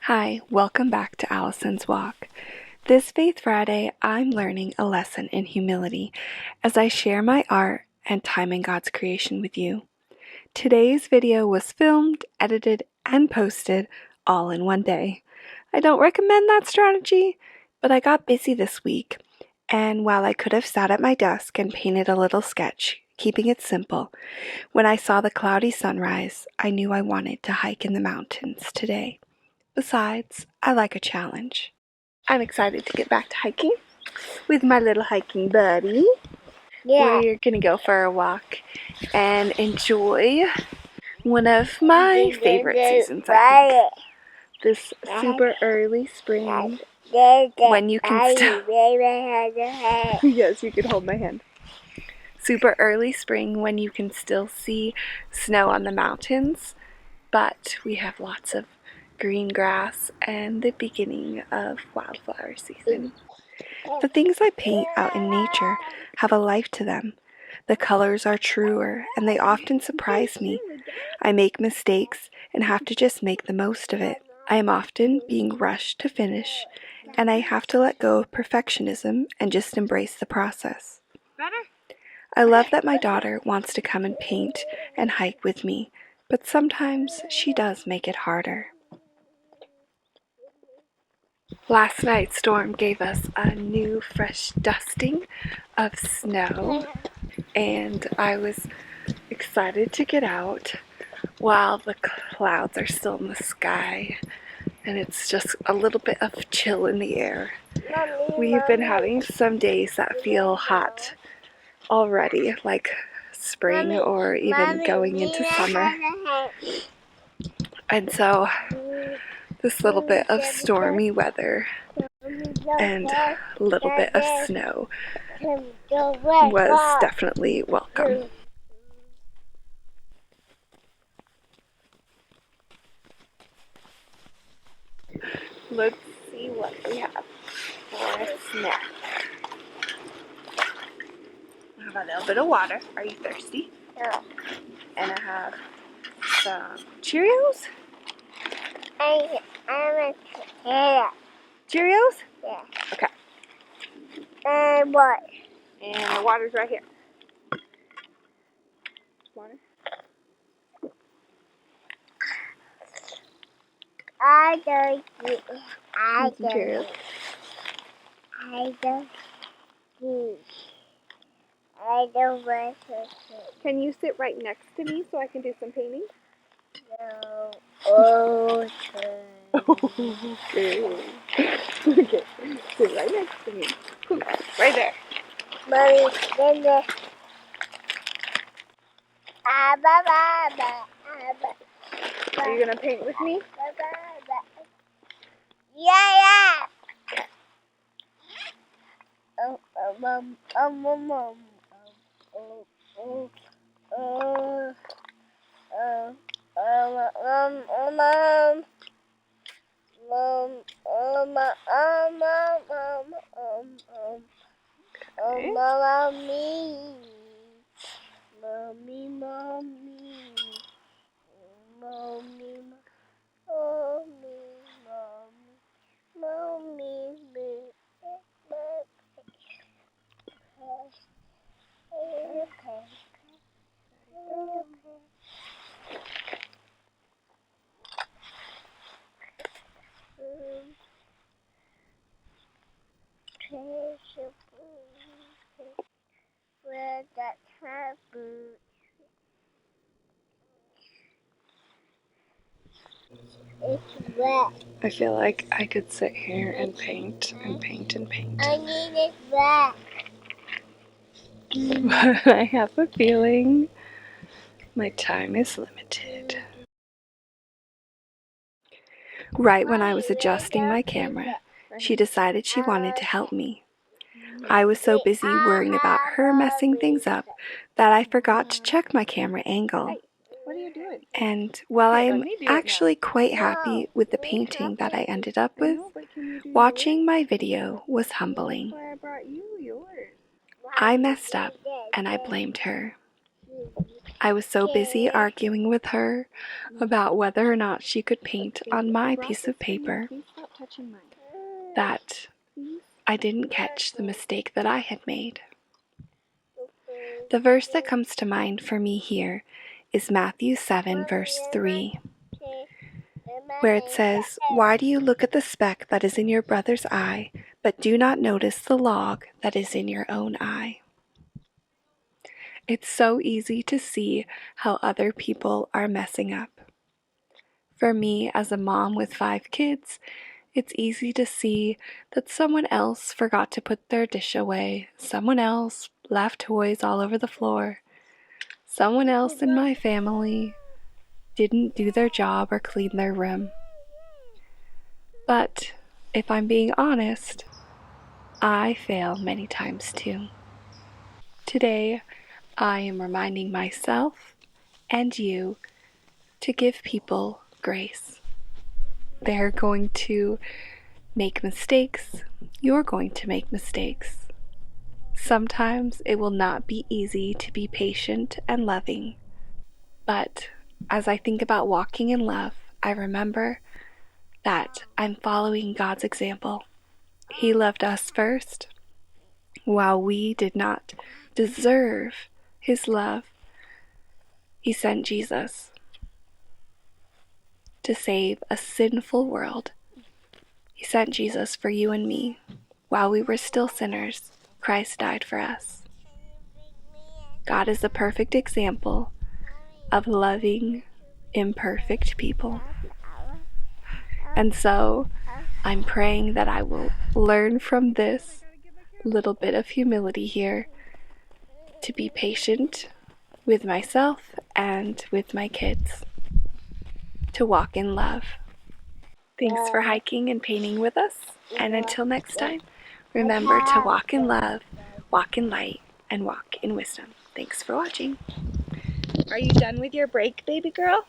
Hi, welcome back to Allison's Walk. This Faith Friday, I'm learning a lesson in humility as I share my art and time in God's creation with you. Today's video was filmed, edited, and posted all in one day. I don't recommend that strategy, but I got busy this week, and while I could have sat at my desk and painted a little sketch, keeping it simple, when I saw the cloudy sunrise, I knew I wanted to hike in the mountains today. Besides, I like a challenge. I'm excited to get back to hiking with my little hiking buddy. Yeah. We're gonna go for a walk and enjoy one of my favorite seasons, I think. This super early spring when you can still... Yes, you can hold my hand. Super early spring when you can still see snow on the mountains, but we have lots of green grass and the beginning of wildflower season. The things I paint out in nature have a life to them. The colors are truer and they often surprise me. I make mistakes and have to just make the most of it. I am often being rushed to finish and I have to let go of perfectionism and just embrace the process. I love that my daughter wants to come and paint and hike with me, but sometimes she does make it harder. Last night's storm gave us a new fresh dusting of snow, and I was excited to get out while the clouds are still in the sky and it's just a little bit of chill in the air. We've been having some days that feel hot already, like spring or even going into summer. And so this little bit of stormy weather and a little bit of snow was definitely welcome. Let's see what we have for a snack. I have a little bit of water. Are you thirsty? No. And I have some Cheerios. I'm a potato. Cheerios? Yeah. Okay. And what? And the water's right here. Water? I don't eat. I Some Cheerios. don't eat. I don't want to eat. Can you sit right next to me so I can do some painting? No. Oh, Okay. Okay. Sit right next to me. Right there. Mommy, then the... Are you gonna paint with me? Yeah. Where that taboo. It's wet. I feel like I could sit here and paint and paint and paint. I need it wet. But I have a feeling my time is limited. Right when I was adjusting my camera, she decided she wanted to help me. I was so busy worrying about her messing things up that I forgot to check my camera angle. What are you doing? And while I am actually quite happy with the painting that I ended up with, watching my video was humbling. That's why I brought you yours. I messed up and I blamed her. I was so busy arguing with her about whether or not she could paint on my piece of paper that I didn't catch the mistake that I had made. The verse that comes to mind for me here is Matthew 7, verse 3, where it says, "Why do you look at the speck that is in your brother's eye, but do not notice the log that is in your own eye?" It's so easy to see how other people are messing up. For me, as a mom with 5 kids, it's easy to see that someone else forgot to put their dish away, someone else left toys all over the floor, someone else in my family didn't do their job or clean their room. But if I'm being honest, I fail many times too. Today, I am reminding myself and you to give people grace. They're going to make mistakes. You're going to make mistakes. Sometimes it will not be easy to be patient and loving. But as I think about walking in love, I remember that I'm following God's example. He loved us first. While we did not deserve His love, He sent Jesus to save a sinful world. He sent Jesus for you and me. While we were still sinners, Christ died for us. God is the perfect example of loving imperfect people. And so I'm praying that I will learn from this little bit of humility here to be patient with myself and with my kids, to walk in love. Thanks for hiking and painting with us, and until next time, remember to walk in love, walk in light, and walk in wisdom. Thanks for watching. Are you done with your break, baby girl?